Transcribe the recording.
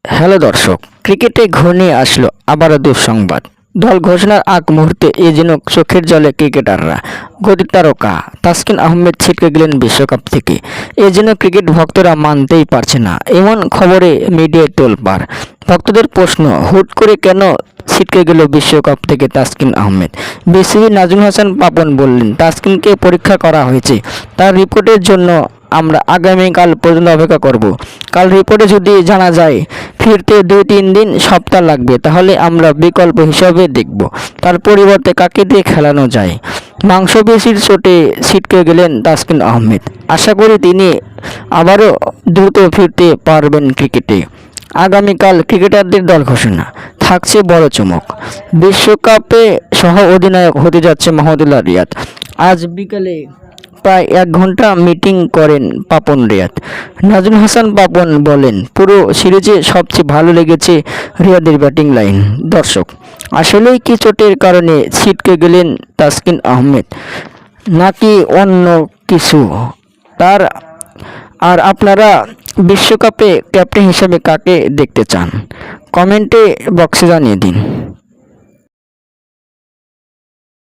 Hello দর্শক, ক্রিকেটে ঘনিয়ে আসলো আবারও দুঃসংবাদ। দল ঘোষণার আগ মুহূর্তে এ যেন চোখের জলে ক্রিকেটাররা। গতি তারকা তাসকিন আহমেদ ছিটকে গেলেন বিশ্বকাপ থেকে। এ যেন ক্রিকেট ভক্তরা মানতেই পারছে না। এমন খবরে মিডিয়ায় তোলপাড়। ভক্তদের প্রশ্ন, হুট করে কেন ছিটকে গেল বিশ্বকাপ থেকে তাসকিন আহমেদ? বিসিবি নাজমুল হাসান পাপন বললেন, তাসকিনকে পরীক্ষা করা হয়েছে, তার রিপোর্টের জন্য আমরা আগামীকাল পর্যন্ত অপেক্ষা করব। কাল রিপোর্টে যদি জানা যায় ফিরতে 2-3 দিন সপ্তাহ লাগবে, তাহলে আমরা বিকল্প হিসাবে দেখব তার পরিবর্তে কাকে দিয়ে খেলানো যায়। মাংসপেশির চোটে ছিটকে গেলেন তাসকিন আহমেদ। আশা করি তিনি আবারও দ্রুত ফিরতে পারবেন ক্রিকেটে। আগামীকাল ক্রিকেটারদের দল ঘোষণা, থাকছে বড় চমক। বিশ্বকাপে সহ অধিনায়ক হতে যাচ্ছে মাহমুদুল্লাহ রিয়াদ। আজ বিকালে প্রায় 1 ঘন্টা মিটিং করেন পাপন রিয়াদ। নাজমুল হাসান পাপন বলেন, পুরো সিরিজে সবচেয়ে ভালো লেগেছে রিয়াদের ব্যাটিং লাইন। দর্শক, আসলেই কি চোটের কারণে ছিটকে গেলেন তাসকিন আহমেদ, নাকি অন্য কিছু? তার আর আপনারা বিশ্বকাপে ক্যাপ্টেন হিসেবে কাকে দেখতে চান? কমেন্টে বক্সে জানিয়ে দিন।